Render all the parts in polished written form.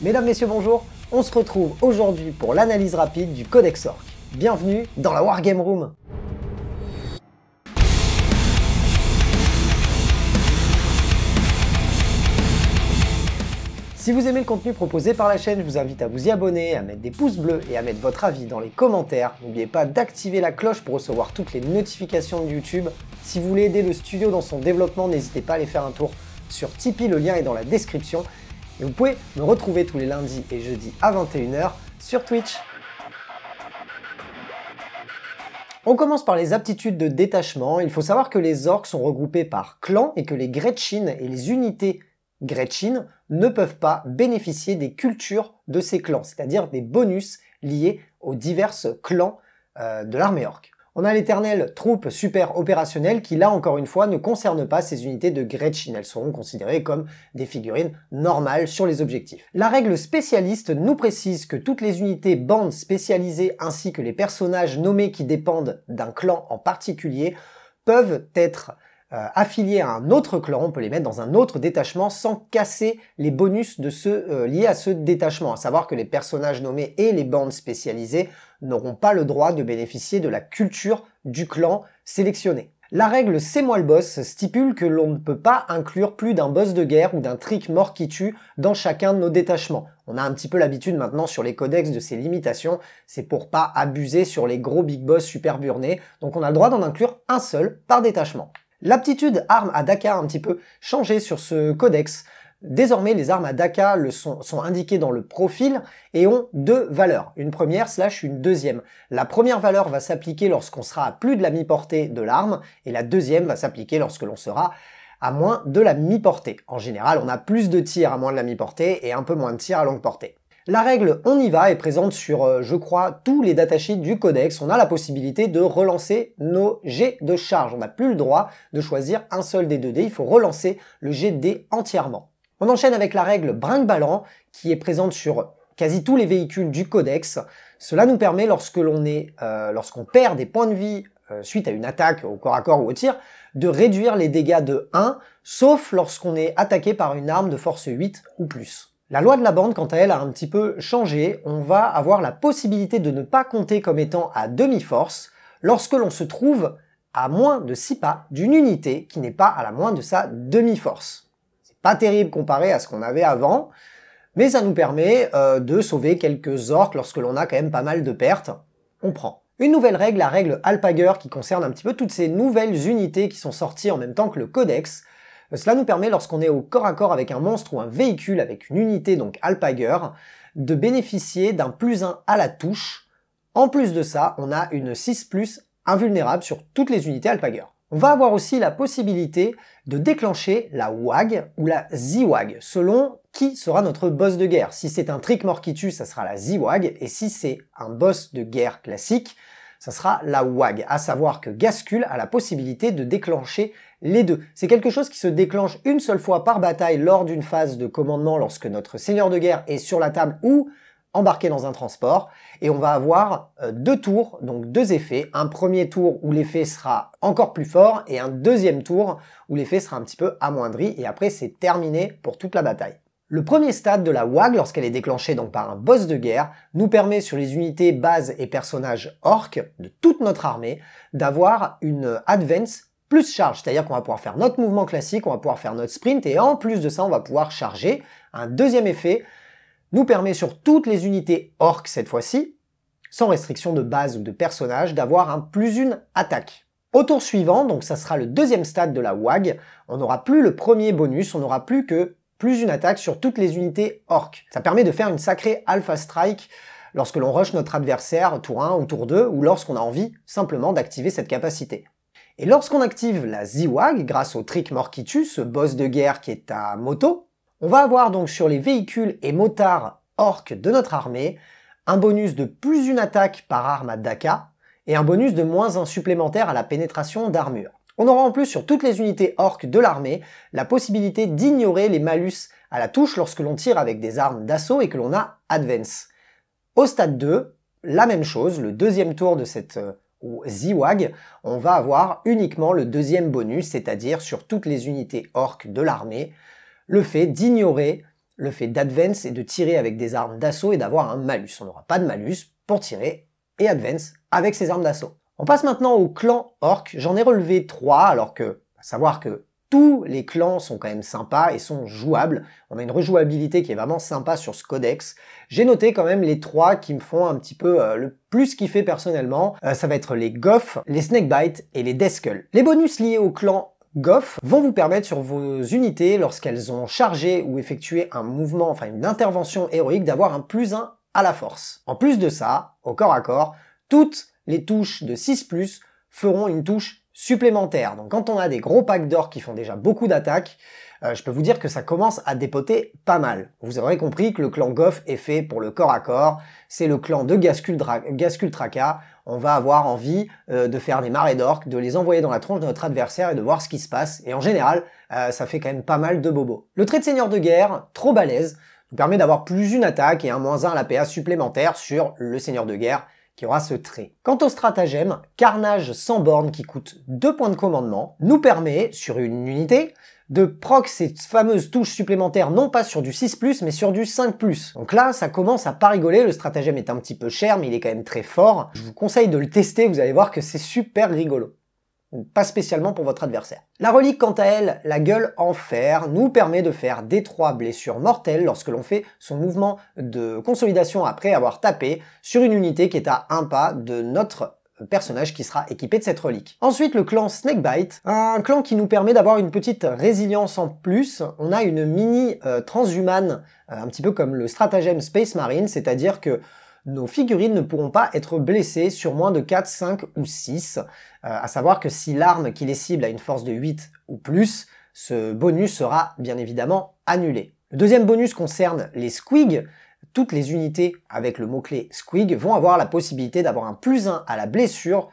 Mesdames, messieurs, bonjour. On se retrouve aujourd'hui pour l'analyse rapide du Codex Orc. Bienvenue dans la Wargame Room. Si vous aimez le contenu proposé par la chaîne, je vous invite à vous y abonner, à mettre des pouces bleus et à mettre votre avis dans les commentaires. N'oubliez pas d'activer la cloche pour recevoir toutes les notifications de YouTube. Si vous voulez aider le studio dans son développement, n'hésitez pas à aller faire un tour sur Tipeee, le lien est dans la description. Et vous pouvez me retrouver tous les lundis et jeudis à 21 h sur Twitch. On commence par les aptitudes de détachement. Il faut savoir que les orcs sont regroupés par clans et que les Gretchin et les unités Gretchin ne peuvent pas bénéficier des cultures de ces clans, c'est-à-dire des bonus liés aux divers clans de l'armée orque. On a l'éternelle troupe super opérationnelle qui, là encore une fois, ne concerne pas ces unités de Gretchin. Elles seront considérées comme des figurines normales sur les objectifs. La règle spécialiste nous précise que toutes les unités bandes spécialisées ainsi que les personnages nommés qui dépendent d'un clan en particulier peuvent être affiliés à un autre clan, on peut les mettre dans un autre détachement sans casser les bonus de ceux liés à ce détachement. À savoir que les personnages nommés et les bandes spécialisées n'auront pas le droit de bénéficier de la culture du clan sélectionné. La règle C'est moi le boss stipule que l'on ne peut pas inclure plus d'un boss de guerre ou d'un trick mort qui tue dans chacun de nos détachements. On a un petit peu l'habitude maintenant sur les codex de ces limitations, c'est pour pas abuser sur les gros big boss super burnés, donc on a le droit d'en inclure un seul par détachement. L'aptitude armes à Daka a un petit peu changé sur ce codex. Désormais, les armes à Daka sont indiquées dans le profil et ont deux valeurs, une première / une deuxième. La première valeur va s'appliquer lorsqu'on sera à plus de la mi-portée de l'arme et la deuxième va s'appliquer lorsque l'on sera à moins de la mi-portée. En général, on a plus de tirs à moins de la mi-portée et un peu moins de tirs à longue portée. La règle On y va est présente sur, je crois, tous les datasheets du codex. On a la possibilité de relancer nos jets de charge. On n'a plus le droit de choisir un seul des 2 dés, il faut relancer le jet de dés entièrement. On enchaîne avec la règle Brinque-Ballant, qui est présente sur quasi tous les véhicules du codex. Cela nous permet, lorsqu'on perd des points de vie suite à une attaque au corps à corps ou au tir, de réduire les dégâts de 1, sauf lorsqu'on est attaqué par une arme de force 8 ou plus. La loi de la bande, quant à elle, a un petit peu changé. On va avoir la possibilité de ne pas compter comme étant à demi-force lorsque l'on se trouve à moins de 6 pas d'une unité qui n'est pas à la moins de sa demi-force. C'est pas terrible comparé à ce qu'on avait avant, mais ça nous permet de sauver quelques orques lorsque l'on a quand même pas mal de pertes. On prend. Une nouvelle règle, la règle Alpager, qui concerne un petit peu toutes ces nouvelles unités qui sont sorties en même temps que le codex. Cela nous permet, lorsqu'on est au corps à corps avec un monstre ou un véhicule avec une unité, donc Alpager, de bénéficier d'un +1 à la touche. En plus de ça, on a une 6+ invulnérable sur toutes les unités Alpager. On va avoir aussi la possibilité de déclencher la WAG ou la Z-WAG, selon qui sera notre boss de guerre. Si c'est un trick mort qui tue, ça sera la Z-WAG, et si c'est un boss de guerre classique, ça sera la WAG, à savoir que Gascul a la possibilité de déclencher les deux. C'est quelque chose qui se déclenche une seule fois par bataille lors d'une phase de commandement lorsque notre seigneur de guerre est sur la table ou embarqué dans un transport, et on va avoir 2 tours, donc 2 effets. Un premier tour où l'effet sera encore plus fort, et un deuxième tour où l'effet sera un petit peu amoindri, et après c'est terminé pour toute la bataille. Le premier stade de la WAG, lorsqu'elle est déclenchée donc par un boss de guerre, nous permet sur les unités bases et personnages orques de toute notre armée d'avoir une advance plus charge, c'est-à-dire qu'on va pouvoir faire notre mouvement classique, on va pouvoir faire notre sprint, et en plus de ça on va pouvoir charger. Un deuxième effet nous permet sur toutes les unités orques cette fois-ci, sans restriction de base ou de personnage, d'avoir un +1 attaque. Au tour suivant, donc ça sera le deuxième stade de la WAG, on n'aura plus le premier bonus, on n'aura plus que +1 attaque sur toutes les unités orques. Ça permet de faire une sacrée alpha strike lorsque l'on rush notre adversaire tour 1 ou tour 2, ou lorsqu'on a envie simplement d'activer cette capacité. Et lorsqu'on active la Z-WAG, grâce au trick mort qui tue, ce boss de guerre qui est à moto, on va avoir donc sur les véhicules et motards orques de notre armée un bonus de +1 attaque par arme à Daka et un bonus de -1 supplémentaire à la pénétration d'armure. On aura en plus sur toutes les unités orques de l'armée la possibilité d'ignorer les malus à la touche lorsque l'on tire avec des armes d'assaut et que l'on a Advance. Au stade 2, la même chose, le deuxième tour de cette Z-WAG, on va avoir uniquement le deuxième bonus, c'est-à-dire sur toutes les unités orques de l'armée, le fait d'ignorer le fait d'advance et de tirer avec des armes d'assaut et d'avoir un malus. On n'aura pas de malus pour tirer et advance avec ces armes d'assaut. On passe maintenant au clan orc. J'en ai relevé 3, alors que, à savoir que tous les clans sont quand même sympas et sont jouables. On a une rejouabilité qui est vraiment sympa sur ce codex. J'ai noté quand même les 3 qui me font un petit peu le plus kiffer personnellement. Ça va être les Goths, les Snakebite et les Deathskull. Les bonus liés au clan Goth vont vous permettre sur vos unités, lorsqu'elles ont chargé ou effectué un mouvement, enfin une intervention héroïque, d'avoir un +1 à la force. En plus de ça, au corps à corps, toutes les touches de 6+, feront une touche supplémentaire. Donc quand on a des gros packs d'or qui font déjà beaucoup d'attaques, je peux vous dire que ça commence à dépoter pas mal. Vous aurez compris que le clan Goth est fait pour le corps à corps, c'est le clan de Ghazghkull Traka. On va avoir envie de faire des marées d'orques, de les envoyer dans la tronche de notre adversaire et de voir ce qui se passe. Et en général, ça fait quand même pas mal de bobos. Le trait de seigneur de guerre, trop balèze, nous permet d'avoir plus une attaque et un -1 à la PA supplémentaire sur le seigneur de guerre, qui aura ce trait. Quant au stratagème, Carnage sans borne qui coûte 2 points de commandement, nous permet, sur une unité, de proc ces fameuses touches supplémentaires non pas sur du 6+, mais sur du 5+. Donc là, ça commence à pas rigoler, le stratagème est un petit peu cher, mais il est quand même très fort. Je vous conseille de le tester, vous allez voir que c'est super rigolo. Pas spécialement pour votre adversaire. La relique, quant à elle, la gueule en fer, nous permet de faire D3 blessures mortelles lorsque l'on fait son mouvement de consolidation après avoir tapé sur une unité qui est à un pas de notre personnage qui sera équipé de cette relique. Ensuite, le clan Snakebite, un clan qui nous permet d'avoir une petite résilience en plus. On a une mini transhumane, un petit peu comme le stratagème Space Marine, c'est-à-dire que nos figurines ne pourront pas être blessées sur moins de 4, 5 ou 6, à savoir que si l'arme qui les cible a une force de 8 ou plus, ce bonus sera bien évidemment annulé. Le deuxième bonus concerne les squigs. Toutes les unités avec le mot-clé squig vont avoir la possibilité d'avoir un +1 à la blessure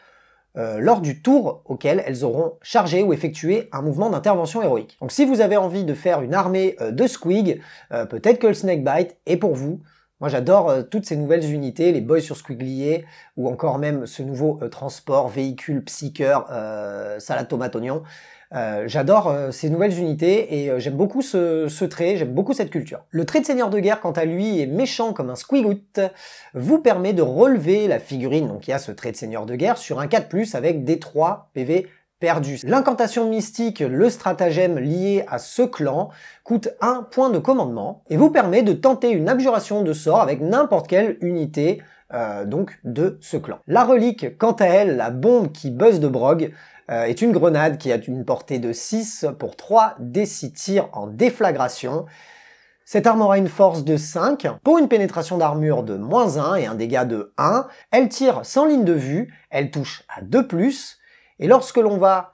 lors du tour auquel elles auront chargé ou effectué un mouvement d'intervention héroïque. Donc si vous avez envie de faire une armée de squig, peut-être que le Snakebite est pour vous. Moi j'adore toutes ces nouvelles unités, les boys sur Squiglier, ou encore même ce nouveau transport, véhicule, psycheur, salade tomate oignon. J'adore ces nouvelles unités et j'aime beaucoup ce trait, j'aime beaucoup cette culture. Le trait de seigneur de guerre, quant à lui, est méchant comme un squigout, vous permet de relever la figurine, donc il y a ce trait de seigneur de guerre, sur un 4+, avec des 3 PV perdus. L'incantation mystique, le stratagème lié à ce clan, coûte 1 point de commandement et vous permet de tenter une abjuration de sort avec n'importe quelle unité donc de ce clan. La relique, quant à elle, la bombe qui buzz de Brog, est une grenade qui a une portée de 6 pour 3 D6 tirs en déflagration. Cette arme aura une force de 5, pour une pénétration d'armure de -1 et un dégât de 1. Elle tire sans ligne de vue, elle touche à 2+, et lorsque l'on va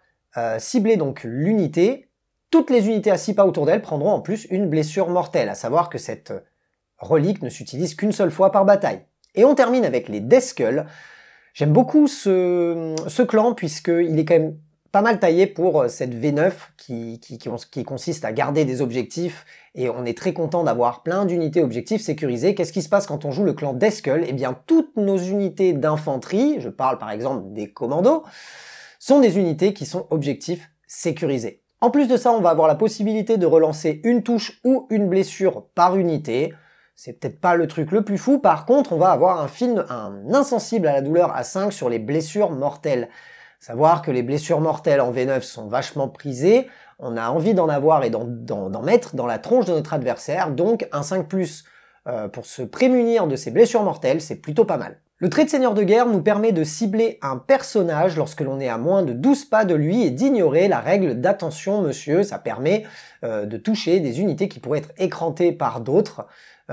cibler donc l'unité, toutes les unités à 6 pas autour d'elle prendront en plus une blessure mortelle, à savoir que cette relique ne s'utilise qu'une seule fois par bataille. Et on termine avec les Deathskull. J'aime beaucoup ce clan puisqu'il est quand même pas mal taillé pour cette V9 qui consiste à garder des objectifs et on est très content d'avoir plein d'unités objectifs sécurisées. Qu'est-ce qui se passe quand on joue le clan Deathskull? Eh bien toutes nos unités d'infanterie, je parle par exemple des commandos, sont des unités qui sont objectifs sécurisés. En plus de ça, on va avoir la possibilité de relancer une touche ou une blessure par unité. C'est peut-être pas le truc le plus fou, par contre on va avoir un insensible à la douleur à 5 sur les blessures mortelles. Savoir que les blessures mortelles en V9 sont vachement prisées, on a envie d'en avoir et d'en mettre dans la tronche de notre adversaire, donc un 5+, pour se prémunir de ces blessures mortelles, c'est plutôt pas mal. Le trait de seigneur de guerre nous permet de cibler un personnage lorsque l'on est à moins de 12 pas de lui et d'ignorer la règle d'attention monsieur, ça permet de toucher des unités qui pourraient être écrantées par d'autres.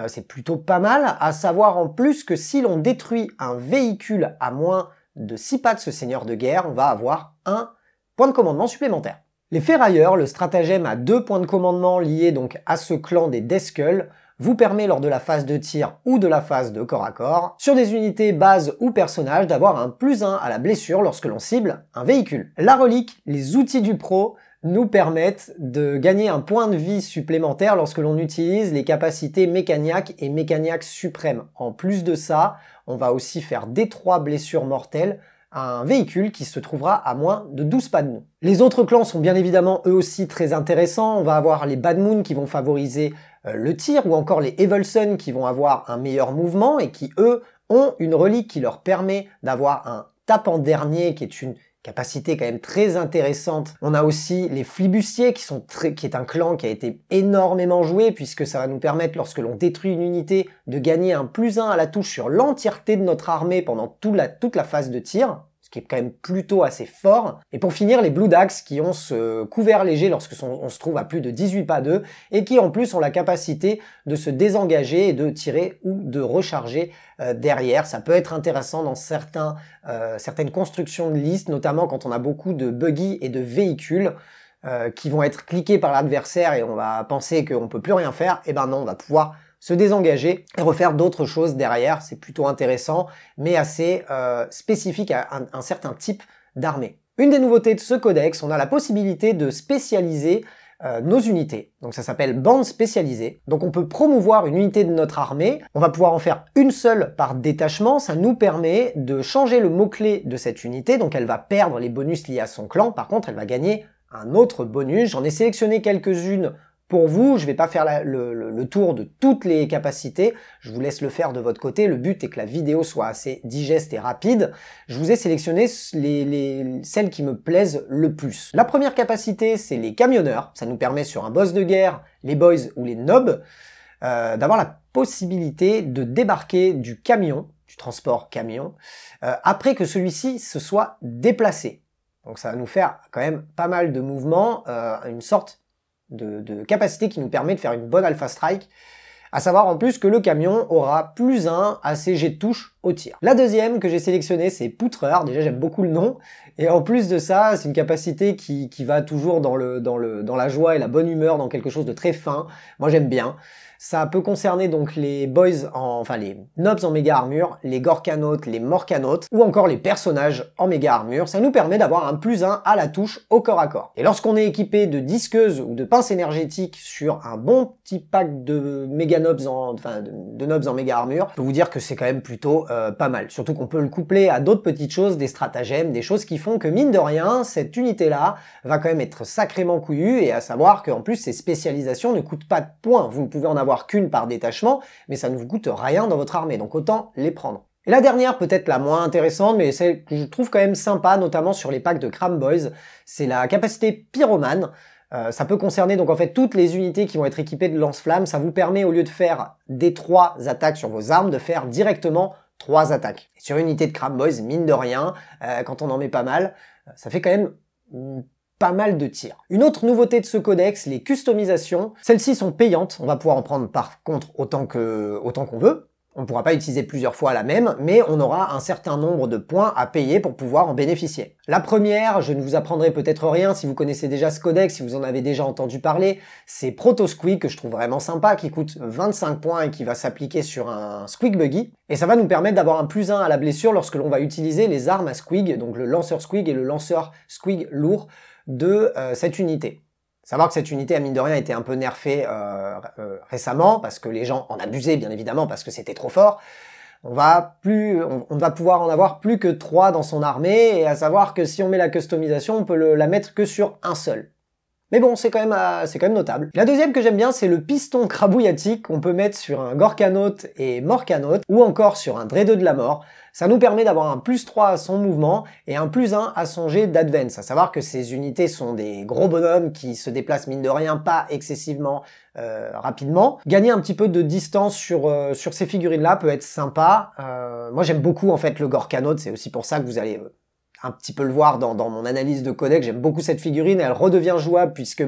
C'est plutôt pas mal, à savoir en plus que si l'on détruit un véhicule à moins de 6 pas de ce seigneur de guerre, on va avoir un point de commandement supplémentaire. Les ferrailleurs, le stratagème à 2 points de commandement liés donc à ce clan des Deathskull, vous permet lors de la phase de tir ou de la phase de corps à corps, sur des unités base ou personnages, d'avoir un +1 à la blessure lorsque l'on cible un véhicule. La relique, les outils du pro, nous permettent de gagner un point de vie supplémentaire lorsque l'on utilise les capacités mécaniaques et mécaniaques suprêmes. En plus de ça, on va aussi faire D3 blessures mortelles à un véhicule qui se trouvera à moins de 12 pas de nous. Les autres clans sont bien évidemment eux aussi très intéressants. On va avoir les Bad Moon qui vont favoriser le tir, ou encore les Evelson qui vont avoir un meilleur mouvement et qui, eux, ont une relique qui leur permet d'avoir un tape en dernier, qui est une capacité quand même très intéressante. On a aussi les flibustiers qui est un clan qui a été énormément joué, puisque ça va nous permettre, lorsque l'on détruit une unité, de gagner un +1 à la touche sur l'entièreté de notre armée pendant toute la phase de tir, ce qui est quand même plutôt assez fort. Et pour finir, les Blue Dax qui ont ce couvert léger lorsque on se trouve à plus de 18 pas d'eux, et qui en plus ont la capacité de se désengager et de tirer ou de recharger derrière. Ça peut être intéressant dans certaines constructions de listes, notamment quand on a beaucoup de buggy et de véhicules qui vont être cliqués par l'adversaire et on va penser qu'on peut plus rien faire. Et ben non, on va pouvoir se désengager et refaire d'autres choses derrière. C'est plutôt intéressant, mais assez spécifique à un certain type d'armée. Une des nouveautés de ce codex, on a la possibilité de spécialiser nos unités. Donc ça s'appelle bande spécialisée. Donc on peut promouvoir une unité de notre armée. On va pouvoir en faire une seule par détachement. Ça nous permet de changer le mot-clé de cette unité. Donc elle va perdre les bonus liés à son clan. Par contre, elle va gagner un autre bonus. J'en ai sélectionné quelques-unes pour vous. Je vais pas faire le tour de toutes les capacités. Je vous laisse le faire de votre côté. Le but est que la vidéo soit assez digeste et rapide. Je vous ai sélectionné celles qui me plaisent le plus. La première capacité, c'est les camionneurs. Ça nous permet sur un boss de guerre, les boys ou les nobs, d'avoir la possibilité de débarquer du camion, du transport camion, après que celui-ci se soit déplacé. Donc ça va nous faire quand même pas mal de mouvements, une sorte de capacité qui nous permet de faire une bonne alpha strike, à savoir en plus que le camion aura +1 à ses jets de touche au tir. La deuxième que j'ai sélectionnée, c'est poutreur. Déjà j'aime beaucoup le nom, et en plus de ça, c'est une capacité qui va toujours dans la joie et la bonne humeur, dans quelque chose de très fin. Moi j'aime bien. Ça peut concerner donc les boys, enfin les nobs en méga armure, les gorkanautes, les morkanautes, ou encore les personnages en méga armure. Ça nous permet d'avoir un +1 à la touche au corps à corps. Et lorsqu'on est équipé de disqueuses ou de pinces énergétiques sur un bon petit pack de méga nobs de nobs en méga armure, je peux vous dire que c'est quand même plutôt pas mal. Surtout qu'on peut le coupler à d'autres petites choses, des stratagèmes, des choses qui font que mine de rien, cette unité-là va quand même être sacrément couillue, et à savoir qu'en plus ces spécialisations ne coûtent pas de points. Vous ne pouvez en avoir qu'une par détachement, mais ça ne vous coûte rien dans votre armée, donc autant les prendre. Et la dernière, peut-être la moins intéressante, mais celle que je trouve quand même sympa, notamment sur les packs de Cram Boys, c'est la capacité pyromane. Ça peut concerner donc en fait toutes les unités qui vont être équipées de lance-flammes. Ça vous permet, au lieu de faire des 3 attaques sur vos armes, de faire directement 3 attaques. Et sur une unité de Cram Boys, mine de rien, quand on en met pas mal, ça fait quand même pas mal de tirs. Une autre nouveauté de ce codex, les customisations. Celles-ci sont payantes, on va pouvoir en prendre par contre autant qu'on veut. On ne pourra pas utiliser plusieurs fois la même, mais on aura un certain nombre de points à payer pour pouvoir en bénéficier. La première, je ne vous apprendrai peut-être rien si vous connaissez déjà ce codex, si vous en avez déjà entendu parler, c'est Proto Squig, que je trouve vraiment sympa, qui coûte 25 points et qui va s'appliquer sur un Squig Buggy. Et ça va nous permettre d'avoir un +1 à la blessure lorsque l'on va utiliser les armes à Squig, donc le lanceur Squig et le lanceur Squig lourd de cette unité. Savoir que cette unité, à mine de rien, a été un peu nerfée récemment, parce que les gens en abusaient, bien évidemment, parce que c'était trop fort. On ne va pouvoir en avoir plus que 3 dans son armée, et à savoir que si on met la customisation, on peut la mettre que sur un seul. Mais bon, c'est quand même notable. La deuxième que j'aime bien, c'est le piston crabouillatique qu'on peut mettre sur un gorkanaute et morkanaute, ou encore sur un Dreadeux de la mort. Ça nous permet d'avoir un +3 à son mouvement et un +1 à son jet d'advance. À savoir que ces unités sont des gros bonhommes qui se déplacent mine de rien pas excessivement rapidement. Gagner un petit peu de distance sur ces figurines-là peut être sympa. Moi j'aime beaucoup en fait le gorkanaute, c'est aussi pour ça que vous allez un petit peu le voir dans mon analyse de codex. J'aime beaucoup cette figurine, elle redevient jouable puisque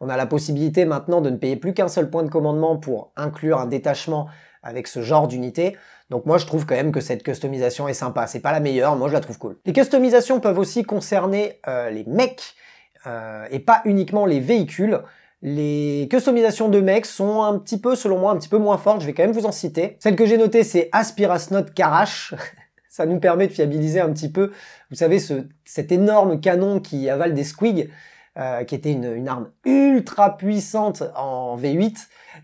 on a la possibilité maintenant de ne payer plus qu'un seul point de commandement pour inclure un détachement avec ce genre d'unité. Donc moi je trouve quand même que cette customisation est sympa. C'est pas la meilleure, moi je la trouve cool. Les customisations peuvent aussi concerner les mecs et pas uniquement les véhicules. Les customisations de mecs sont un petit peu, selon moi, un petit peu moins fortes. Je vais quand même vous en citer. Celle que j'ai notée, c'est Aspirasnot Karash. Ça nous permet de fiabiliser un petit peu, vous savez, cet énorme canon qui avale des squigs, qui était une arme ultra puissante en V8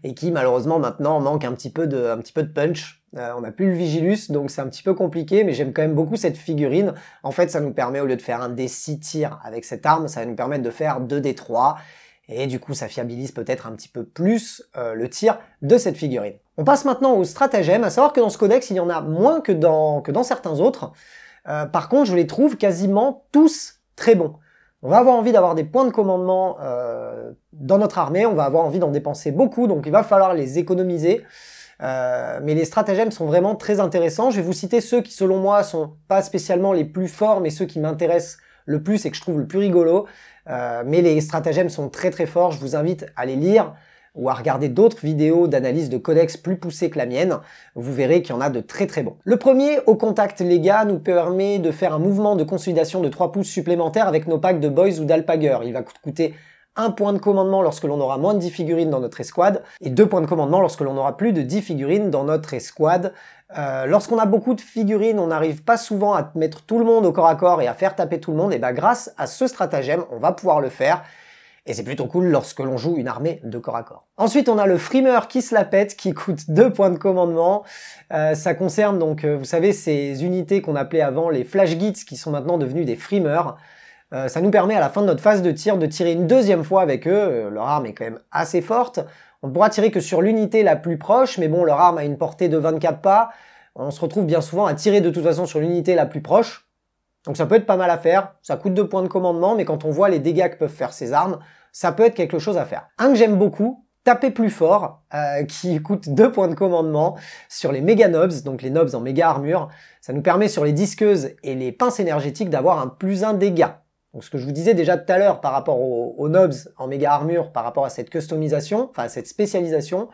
et qui malheureusement maintenant manque un petit peu de punch. On n'a plus le Vigilus, donc c'est un petit peu compliqué, mais j'aime quand même beaucoup cette figurine. En fait, ça nous permet, au lieu de faire un D6 tirs avec cette arme, ça va nous permettre de faire 2 D3. et du coup ça fiabilise peut-être un petit peu plus le tir de cette figurine. On passe maintenant au stratagème, à savoir que dans ce codex il y en a moins que dans certains autres. Par contre je les trouve quasiment tous très bons. On va avoir envie d'avoir des points de commandement dans notre armée, on va avoir envie d'en dépenser beaucoup, donc il va falloir les économiser. Mais les stratagèmes sont vraiment très intéressants. Je vais vous citer ceux qui selon moi sont pas spécialement les plus forts, mais ceux qui m'intéressent le plus et que je trouve le plus rigolo. Mais les stratagèmes sont très très forts, je vous invite à les lire ou à regarder d'autres vidéos d'analyse de codex plus poussées que la mienne. Vous verrez qu'il y en a de très très bons. Le premier, au contact légat, nous permet de faire un mouvement de consolidation de 3 pouces supplémentaires avec nos packs de boys ou d'alpagueurs. Il va coûter 1 point de commandement lorsque l'on aura moins de 10 figurines dans notre escouade, et 2 points de commandement lorsque l'on aura plus de 10 figurines dans notre escouade. Lorsqu'on a beaucoup de figurines, on n'arrive pas souvent à mettre tout le monde au corps à corps et à faire taper tout le monde, et bah grâce à ce stratagème, on va pouvoir le faire. Et c'est plutôt cool lorsque l'on joue une armée de corps à corps. Ensuite, on a le frimeur qui se la pète, qui coûte 2 points de commandement. Ça concerne donc, vous savez, ces unités qu'on appelait avant les flash gits, qui sont maintenant devenus des frimeurs. Ça nous permet à la fin de notre phase de tir de tirer une deuxième fois avec eux. Leur arme est quand même assez forte. On ne pourra tirer que sur l'unité la plus proche, mais bon, leur arme a une portée de 24 pas. On se retrouve bien souvent à tirer de toute façon sur l'unité la plus proche. Donc ça peut être pas mal à faire. Ça coûte 2 points de commandement, mais quand on voit les dégâts que peuvent faire ces armes, ça peut être quelque chose à faire. Un que j'aime beaucoup, taper plus fort, qui coûte 2 points de commandement sur les méga nobs, donc les nobs en méga armure. Ça nous permet sur les disqueuses et les pinces énergétiques d'avoir un +1 dégâts. Donc ce que je vous disais déjà tout à l'heure par rapport aux nobs en méga armure, par rapport à cette customisation, enfin à cette spécialisation,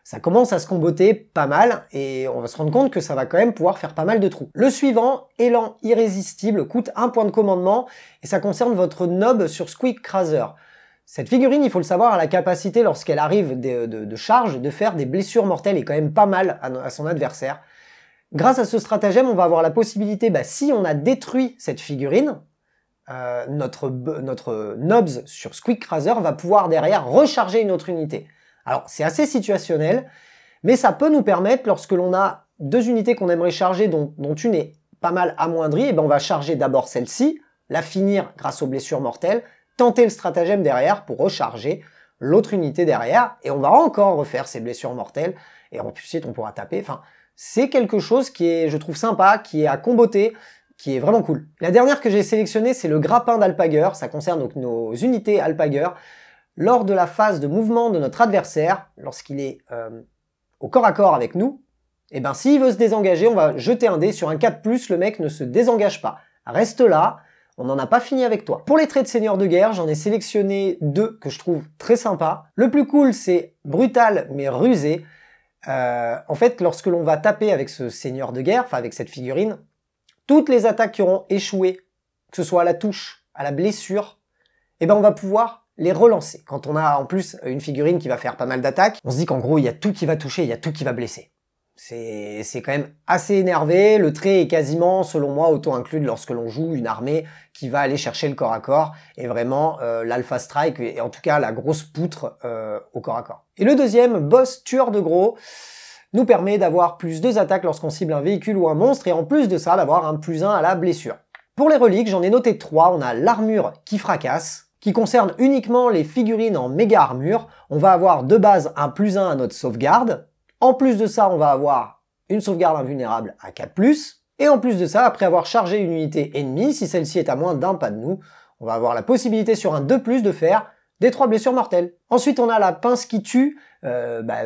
ça commence à se comboter pas mal et on va se rendre compte que ça va quand même pouvoir faire pas mal de trous. Le suivant, élan irrésistible, coûte 1 point de commandement et ça concerne votre nob sur Squeak Crazer. Cette figurine, il faut le savoir, a la capacité lorsqu'elle arrive de charge de faire des blessures mortelles et quand même pas mal à son adversaire. Grâce à ce stratagème, on va avoir la possibilité, si on a détruit cette figurine, notre nobs sur Squeak Crazer va pouvoir derrière recharger une autre unité. Alors c'est assez situationnel, mais ça peut nous permettre, lorsque l'on a 2 unités qu'on aimerait charger, dont une est pas mal amoindrie, et on va charger d'abord celle-ci, la finir grâce aux blessures mortelles, tenter le stratagème derrière pour recharger l'autre unité derrière, et on va encore refaire ces blessures mortelles, et ensuite on pourra taper. Enfin, c'est quelque chose qui est, je trouve, sympa, qui est à comboter, qui est vraiment cool. La dernière que j'ai sélectionnée, c'est le grappin d'alpagueur. Ça concerne donc nos unités alpagueur. Lors de la phase de mouvement de notre adversaire, lorsqu'il est au corps à corps avec nous, et s'il veut se désengager, on va jeter un dé sur un 4+, le mec ne se désengage pas. Reste là, on n'en a pas fini avec toi. Pour les traits de seigneur de guerre, j'en ai sélectionné 2 que je trouve très sympas. Le plus cool, c'est brutal mais rusé. En fait, lorsque l'on va taper avec ce seigneur de guerre, enfin avec cette figurine, toutes les attaques qui auront échoué, que ce soit à la touche, à la blessure, on va pouvoir les relancer. Quand on a en plus une figurine qui va faire pas mal d'attaques, on se dit qu'en gros il y a tout qui va toucher, il y a tout qui va blesser. C'est quand même assez énervé, le trait est quasiment, selon moi, auto-inclus lorsque l'on joue une armée qui va aller chercher le corps à corps, et vraiment l'alpha strike, et en tout cas la grosse poutre au corps à corps. Et le deuxième, boss tueur de gros, nous permet d'avoir +2 attaques lorsqu'on cible un véhicule ou un monstre, et en plus de ça, d'avoir un +1 à la blessure. Pour les reliques, j'en ai noté 3, on a l'armure qui fracasse, qui concerne uniquement les figurines en méga armure. On va avoir de base un +1 à notre sauvegarde. En plus de ça, on va avoir une sauvegarde invulnérable à 4+. Et en plus de ça, après avoir chargé une unité ennemie, si celle-ci est à moins d'1 pas de nous, on va avoir la possibilité sur un 2+, de faire des 3 blessures mortelles. Ensuite, on a la pince qui tue,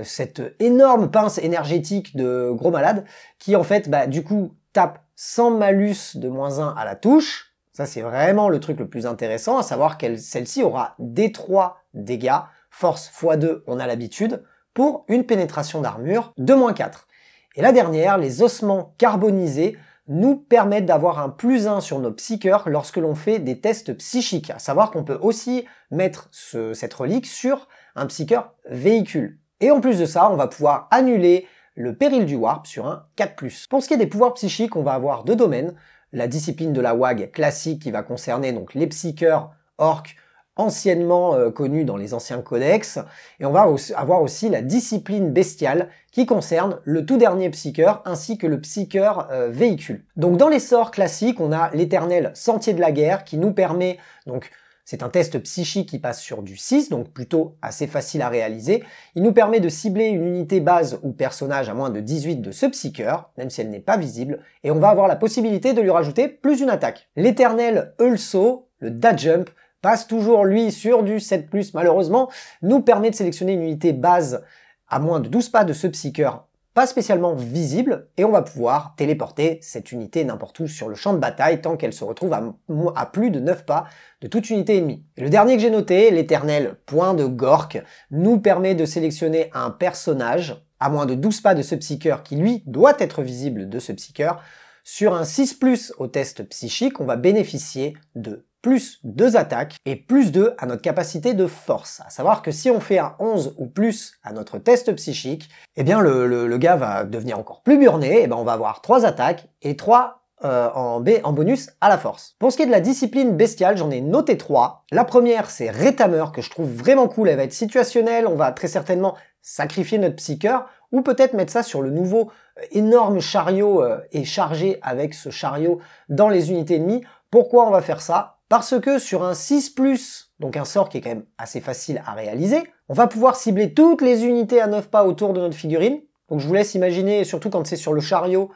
cette énorme pince énergétique de gros malade, qui en fait, du coup, tape sans malus de -1 à la touche. Ça, c'est vraiment le truc le plus intéressant, à savoir que celle-ci aura D3 dégâts, force x2, on a l'habitude, pour une pénétration d'armure de -4. Et la dernière, les ossements carbonisés, nous permettent d'avoir un +1 sur nos psycheurs lorsque l'on fait des tests psychiques. À savoir qu'on peut aussi mettre cette relique sur un psycheur véhicule. Et en plus de ça, on va pouvoir annuler le péril du warp sur un 4+. Pour ce qui est des pouvoirs psychiques, on va avoir 2 domaines. La discipline de la WAG classique qui va concerner donc les psycheurs orques, anciennement connus dans les anciens codex, et on va avoir aussi la discipline bestiale qui concerne le tout dernier psycheur ainsi que le psycheur véhicule. Donc dans les sorts classiques, on a l'éternel sentier de la guerre qui nous permet, donc C'est un test psychique qui passe sur du 6, donc plutôt assez facile à réaliser. Il nous permet de cibler une unité base ou personnage à moins de 18 de ce psycheur, même si elle n'est pas visible, et on va avoir la possibilité de lui rajouter plus une attaque. L'éternel Also, le Da Jump, passe toujours lui sur du 7+, malheureusement, nous permet de sélectionner une unité base à moins de 12 pas de ce psycheur, pas spécialement visible, et on va pouvoir téléporter cette unité n'importe où sur le champ de bataille tant qu'elle se retrouve à plus de 9 pas de toute unité ennemie. Et le dernier que j'ai noté, l'éternel point de Gork, nous permet de sélectionner un personnage à moins de 12 pas de ce psycheur qui lui doit être visible de ce psycheur. Sur un 6+, au test psychique, on va bénéficier de plus 2 attaques et plus 2 à notre capacité de force. À savoir que si on fait un 11 ou plus à notre test psychique, eh bien le gars va devenir encore plus burné, et ben on va avoir 3 attaques et 3 en bonus à la force. Pour ce qui est de la discipline bestiale, j'en ai noté 3. La première, c'est Rétameur, que je trouve vraiment cool. Elle va être situationnelle, on va très certainement sacrifier notre psycheur, ou peut-être mettre ça sur le nouveau énorme chariot et charger avec ce chariot dans les unités ennemies. Pourquoi on va faire ça? Parce que sur un 6+, donc un sort qui est quand même assez facile à réaliser, on va pouvoir cibler toutes les unités à 9 pas autour de notre figurine. Donc je vous laisse imaginer, surtout quand c'est sur le chariot,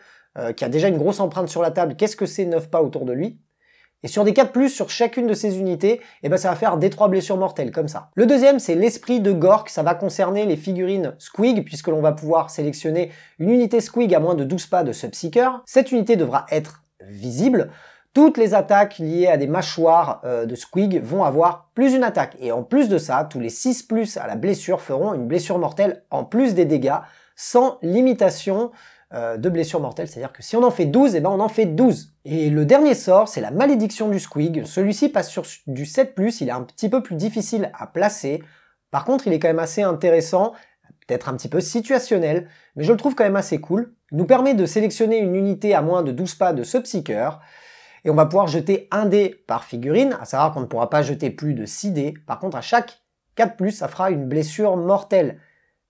qui a déjà une grosse empreinte sur la table, qu'est-ce que c'est 9 pas autour de lui. Et sur des 4+, sur chacune de ces unités, eh ben ça va faire des 3 blessures mortelles, comme ça. Le deuxième, c'est l'esprit de Gork, ça va concerner les figurines Squig, puisque l'on va pouvoir sélectionner une unité Squig à moins de 12 pas de ce psycheur. Cette unité devra être visible. Toutes les attaques liées à des mâchoires de Squig vont avoir plus une attaque. Et en plus de ça, tous les 6+ à la blessure feront une blessure mortelle en plus des dégâts, sans limitation de blessure mortelle. C'est-à-dire que si on en fait 12, eh ben on en fait 12. Et le dernier sort, c'est la malédiction du Squig. Celui-ci passe sur du 7+, il est un petit peu plus difficile à placer. Par contre, il est quand même assez intéressant, peut-être un petit peu situationnel, mais je le trouve quand même assez cool. Il nous permet de sélectionner une unité à moins de 12 pas de ce psycheur, et on va pouvoir jeter un dé par figurine, à savoir qu'on ne pourra pas jeter plus de 6 dés. Par contre, à chaque 4+, ça fera une blessure mortelle.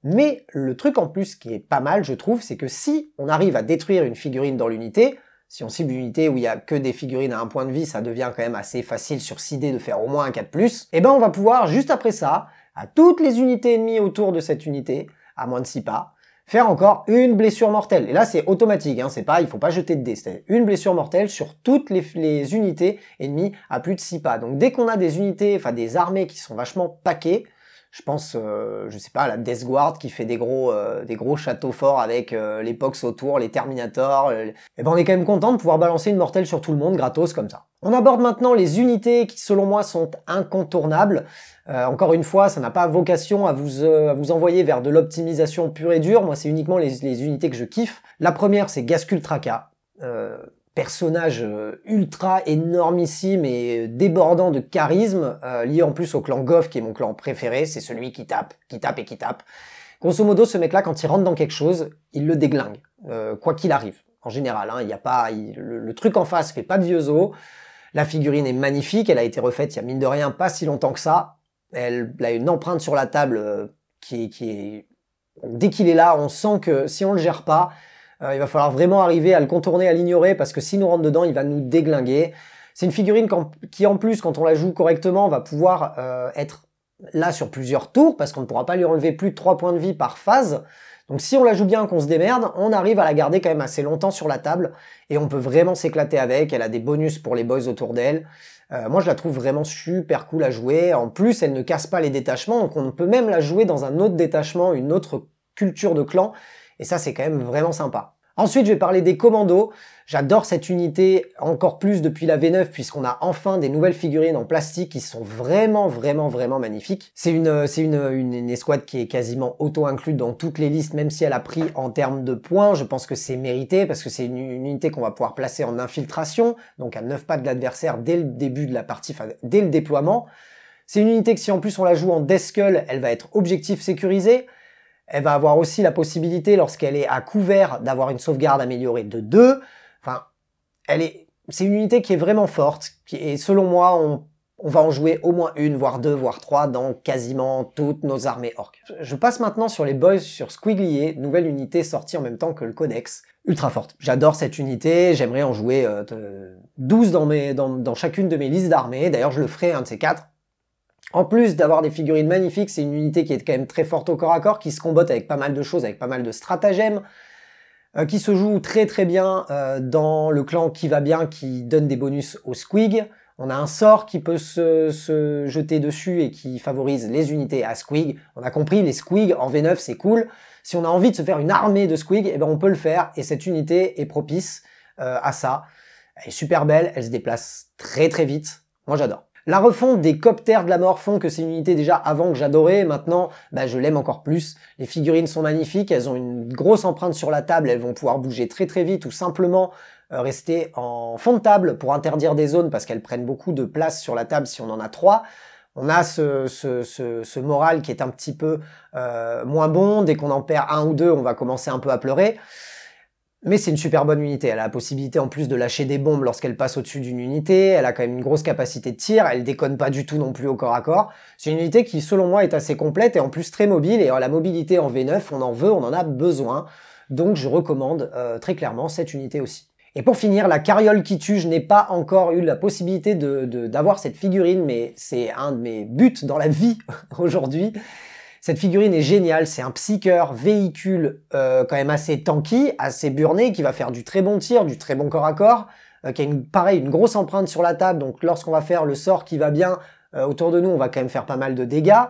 Mais le truc en plus qui est pas mal, je trouve, c'est que si on arrive à détruire une figurine dans l'unité, si on cible une unité où il y a que des figurines à un point de vie, ça devient quand même assez facile sur 6 dés de faire au moins un 4+, et ben on va pouvoir, juste après ça, à toutes les unités ennemies autour de cette unité, à moins de 6 pas, faire encore une blessure mortelle. Et là, c'est automatique, hein, c'est pas, il faut pas jeter de dés, c'est une blessure mortelle sur toutes les unités ennemies à plus de 6 pas. Donc dès qu'on a des unités, enfin des armées qui sont vachement paquées, je pense, je sais pas, à la Death Guard qui fait des gros châteaux forts avec les Pox autour, les Terminators, et ben on est quand même content de pouvoir balancer une mortelle sur tout le monde gratos comme ça. On aborde maintenant les unités qui, selon moi, sont incontournables. Encore une fois, ça n'a pas vocation à vous envoyer vers de l'optimisation pure et dure. Moi, c'est uniquement les unités que je kiffe. La première, c'est Ghazghkull Traka. Personnage ultra énormissime et débordant de charisme, lié en plus au clan Goff, qui est mon clan préféré. C'est celui qui tape et qui tape. Grosso modo, ce mec-là, quand il rentre dans quelque chose, il le déglingue, quoi qu'il arrive. En général, hein, y a pas, le truc en face fait pas de vieux os. La figurine est magnifique, elle a été refaite il y a mine de rien pas si longtemps que ça. Elle a une empreinte sur la table qui est... Dès qu'il est là, on sent que si on le gère pas, il va falloir vraiment arriver à le contourner, à l'ignorer, parce que si nous rentre dedans, il va nous déglinguer. C'est une figurine qui en plus, quand on la joue correctement, va pouvoir être là sur plusieurs tours, parce qu'on ne pourra pas lui enlever plus de 3 points de vie par phase. Donc si on la joue bien, qu'on se démerde, on arrive à la garder quand même assez longtemps sur la table, et on peut vraiment s'éclater avec. Elle a des bonus pour les boys autour d'elle. Moi je la trouve vraiment super cool à jouer. En plus, elle ne casse pas les détachements, donc on peut même la jouer dans un autre détachement, une autre culture de clan, et ça c'est quand même vraiment sympa. Ensuite, je vais parler des commandos. J'adore cette unité encore plus depuis la V9 puisqu'on a enfin des nouvelles figurines en plastique qui sont vraiment magnifiques. C'est une escouade qui est quasiment auto-incluse dans toutes les listes, même si elle a pris en termes de points. Je pense que c'est mérité parce que c'est une unité qu'on va pouvoir placer en infiltration, donc à 9 pas de l'adversaire dès le début de la partie, enfin dès le déploiement. C'est une unité que si en plus on la joue en Death Skull, elle va être objectif sécurisée. Elle va avoir aussi la possibilité, lorsqu'elle est à couvert, d'avoir une sauvegarde améliorée de 2. Enfin, c'est une unité qui est vraiment forte, et selon moi, on va en jouer au moins une, voire 2, voire 3 dans quasiment toutes nos armées orques. Je passe maintenant sur les boys sur Squiglier, nouvelle unité sortie en même temps que le Codex. Ultra forte. J'adore cette unité, j'aimerais en jouer 12 dans chacune de mes listes d'armées. D'ailleurs, je le ferai un de ces 4. En plus d'avoir des figurines magnifiques, c'est une unité qui est quand même très forte au corps à corps, qui se combotte avec pas mal de choses, avec pas mal de stratagèmes, qui se joue très très bien dans le clan qui va bien, qui donne des bonus aux squig. On a un sort qui peut se jeter dessus et qui favorise les unités à squig. On a compris, les squig en V9 c'est cool. Si on a envie de se faire une armée de squig, eh ben on peut le faire, et cette unité est propice à ça. Elle est super belle, elle se déplace très très vite. Moi j'adore. La refonte des coptères de la mort font que c'est une unité déjà avant que j'adorais, maintenant je l'aime encore plus. Les figurines sont magnifiques, elles ont une grosse empreinte sur la table, elles vont pouvoir bouger très très vite ou simplement rester en fond de table pour interdire des zones parce qu'elles prennent beaucoup de place sur la table si on en a 3. On a ce moral qui est un petit peu moins bon, dès qu'on en perd 1 ou 2, on va commencer un peu à pleurer. Mais c'est une super bonne unité, elle a la possibilité en plus de lâcher des bombes lorsqu'elle passe au-dessus d'une unité, elle a quand même une grosse capacité de tir, elle déconne pas du tout non plus au corps à corps. C'est une unité qui selon moi est assez complète et en plus très mobile, et la mobilité en V9, on en veut, on en a besoin. Donc je recommande très clairement cette unité aussi. Et pour finir, la carriole qui tue, je n'ai pas encore eu la possibilité d'avoir cette figurine, mais c'est un de mes buts dans la vie aujourd'hui. Cette figurine est géniale, c'est un psycheur véhicule quand même assez tanky, assez burné, qui va faire du très bon tir, du très bon corps à corps, qui a une grosse empreinte sur la table, donc lorsqu'on va faire le sort qui va bien autour de nous, on va quand même faire pas mal de dégâts.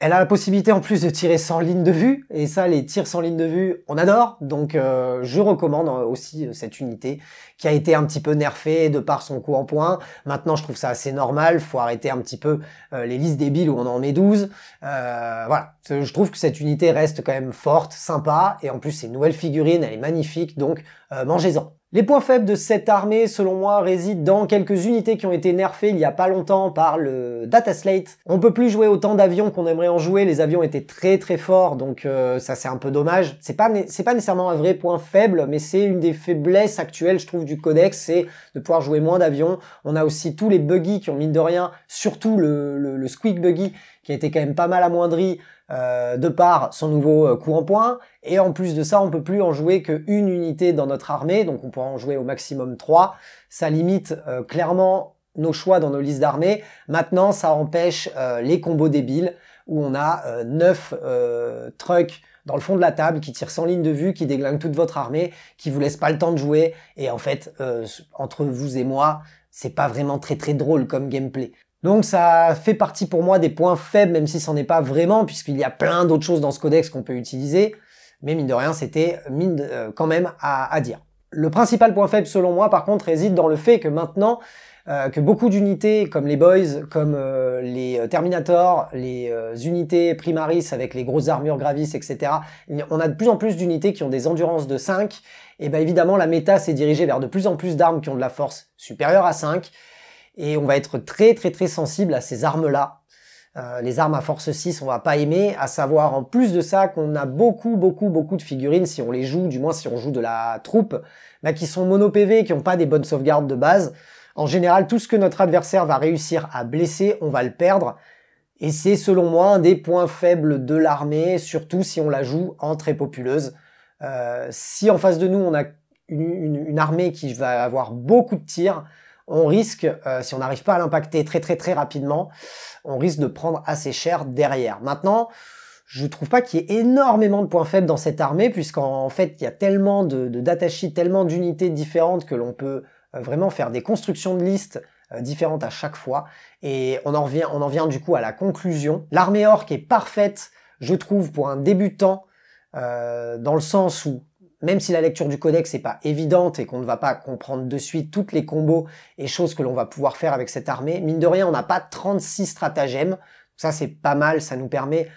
Elle a la possibilité en plus de tirer sans ligne de vue, et ça, les tirs sans ligne de vue, on adore, donc je recommande aussi cette unité, qui a été un petit peu nerfée de par son coup en point. Maintenant, je trouve ça assez normal, faut arrêter un petit peu les listes débiles où on en met 12. Voilà, je trouve que cette unité reste quand même forte, sympa, et en plus, c'est une nouvelle figurine, elle est magnifique, donc mangez-en. Les points faibles de cette armée, selon moi, résident dans quelques unités qui ont été nerfées il y a pas longtemps par le Data Slate. On peut plus jouer autant d'avions qu'on aimerait en jouer, les avions étaient très très forts, donc ça c'est un peu dommage. C'est pas nécessairement un vrai point faible, mais c'est une des faiblesses actuelles, je trouve, du codex, c'est de pouvoir jouer moins d'avions. On a aussi tous les buggy qui ont, mine de rien, surtout le Squeak Buggy, qui a été quand même pas mal amoindri, de par son nouveau coup en point, et en plus de ça on peut plus en jouer qu'une unité dans notre armée, donc on pourra en jouer au maximum 3, ça limite clairement nos choix dans nos listes d'armées. Maintenant ça empêche les combos débiles, où on a 9 trucks dans le fond de la table qui tirent sans ligne de vue, qui déglinguent toute votre armée, qui vous laissent pas le temps de jouer, et en fait entre vous et moi c'est pas vraiment très très drôle comme gameplay. Donc ça fait partie pour moi des points faibles, même si c'en est pas vraiment, puisqu'il y a plein d'autres choses dans ce codex qu'on peut utiliser, mais mine de rien, c'était quand même à dire. Le principal point faible selon moi, par contre, réside dans le fait que maintenant, que beaucoup d'unités, comme les Boys, comme les Terminators, les unités Primaris avec les grosses armures Gravis, etc., on a de plus en plus d'unités qui ont des endurances de 5, et bien évidemment la méta s'est dirigée vers de plus en plus d'armes qui ont de la force supérieure à 5, et on va être très très très sensible à ces armes-là. Les armes à force 6, on va pas aimer, à savoir en plus de ça qu'on a beaucoup de figurines, si on les joue, du moins si on joue de la troupe, qui sont mono PV, qui n'ont pas des bonnes sauvegardes de base. En général, tout ce que notre adversaire va réussir à blesser, on va le perdre. Et c'est selon moi un des points faibles de l'armée, surtout si on la joue en très populeuse. Si en face de nous on a une armée qui va avoir beaucoup de tirs, on risque, si on n'arrive pas à l'impacter très rapidement, on risque de prendre assez cher derrière. Maintenant, je trouve pas qu'il y ait énormément de points faibles dans cette armée, puisqu'en fait, il y a tellement de datasheets, tellement d'unités différentes que l'on peut vraiment faire des constructions de listes différentes à chaque fois. Et on en vient du coup à la conclusion. L'armée orc est parfaite, je trouve, pour un débutant, dans le sens où même si la lecture du codex n'est pas évidente et qu'on ne va pas comprendre de suite toutes les combos et choses que l'on va pouvoir faire avec cette armée, mine de rien, on n'a pas 36 stratagèmes. Ça, c'est pas mal, ça nous permet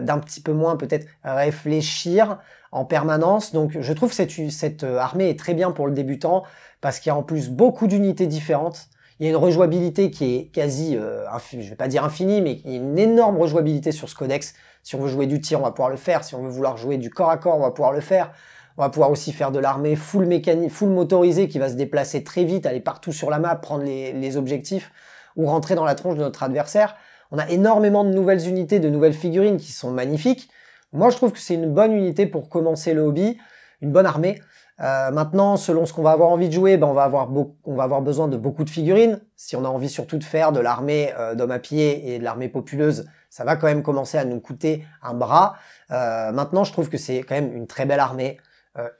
d'un petit peu moins peut-être réfléchir en permanence. Donc je trouve que cette armée est très bien pour le débutant parce qu'il y a en plus beaucoup d'unités différentes. Il y a une rejouabilité qui est quasi, je vais pas dire infinie, mais il y a une énorme rejouabilité sur ce codex. Si on veut jouer du tir, on va pouvoir le faire. Si on veut vouloir jouer du corps à corps, on va pouvoir le faire. On va pouvoir aussi faire de l'armée full mécanique, full motorisée qui va se déplacer très vite, aller partout sur la map, prendre les objectifs ou rentrer dans la tronche de notre adversaire. On a énormément de nouvelles unités, de nouvelles figurines qui sont magnifiques. Moi, je trouve que c'est une bonne unité pour commencer le hobby. une bonne armée. Maintenant, selon ce qu'on va avoir envie de jouer, ben on va avoir besoin de beaucoup de figurines. Si on a envie surtout de faire de l'armée d'hommes à pied et de l'armée populeuse, ça va quand même commencer à nous coûter un bras. Maintenant, je trouve que c'est quand même une très belle armée,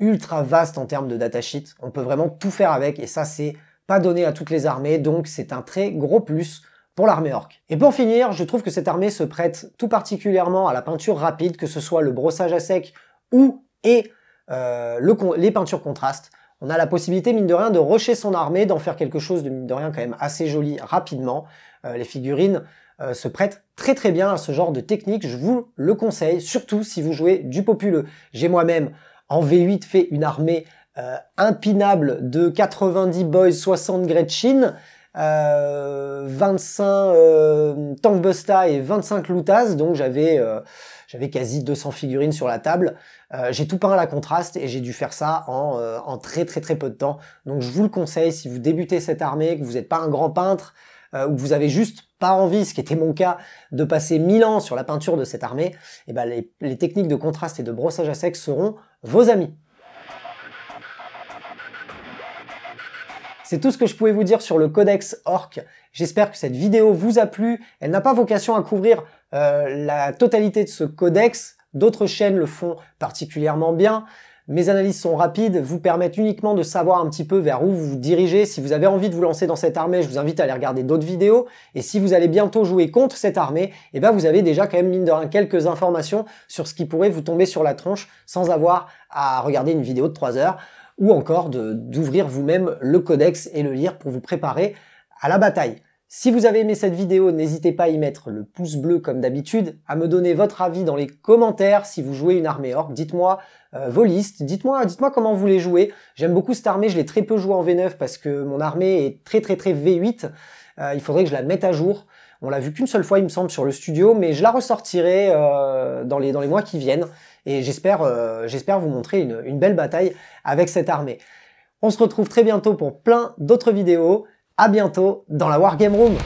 ultra vaste en termes de datasheet. On peut vraiment tout faire avec, et ça, c'est pas donné à toutes les armées, donc c'est un très gros plus pour l'armée orc. Et pour finir, je trouve que cette armée se prête tout particulièrement à la peinture rapide, que ce soit le brossage à sec ou les peintures contrastes. On a la possibilité, mine de rien, de rusher son armée, d'en faire quelque chose de, mine de rien, quand même assez joli rapidement. Les figurines se prêtent très très bien à ce genre de technique, je vous le conseille, surtout si vous jouez du populeux. J'ai moi-même, en V8, fait une armée impinable de 90 boys, 60 Gretchin, 25 Tankbusta et 25 Lutas, donc j'avais quasi 200 figurines sur la table. J'ai tout peint à la contraste et j'ai dû faire ça en très très très peu de temps. Donc je vous le conseille si vous débutez cette armée, que vous n'êtes pas un grand peintre, ou que vous avez juste pas envie, ce qui était mon cas, de passer 1000 ans sur la peinture de cette armée, et ben les techniques de contraste et de brossage à sec seront vos amis. C'est tout ce que je pouvais vous dire sur le codex Orc. J'espère que cette vidéo vous a plu. Elle n'a pas vocation à couvrir la totalité de ce codex. D'autres chaînes le font particulièrement bien. Mes analyses sont rapides, vous permettent uniquement de savoir un petit peu vers où vous vous dirigez. Si vous avez envie de vous lancer dans cette armée, je vous invite à aller regarder d'autres vidéos. Et si vous allez bientôt jouer contre cette armée, eh ben vous avez déjà quand même, mine de rien, quelques informations sur ce qui pourrait vous tomber sur la tronche sans avoir à regarder une vidéo de 3 heures. Ou encore d'ouvrir vous-même le codex et le lire pour vous préparer à la bataille. Si vous avez aimé cette vidéo, n'hésitez pas à y mettre le pouce bleu comme d'habitude, à me donner votre avis dans les commentaires si vous jouez une armée orc. Dites-moi vos listes, dites-moi comment vous les jouez. J'aime beaucoup cette armée, je l'ai très peu jouée en V9 parce que mon armée est très V8. Il faudrait que je la mette à jour. On l'a vu qu'une seule fois, il me semble, sur le studio, mais je la ressortirai dans les mois qui viennent. Et j'espère vous montrer une belle bataille avec cette armée. On se retrouve très bientôt pour plein d'autres vidéos. À bientôt dans la Wargame Room.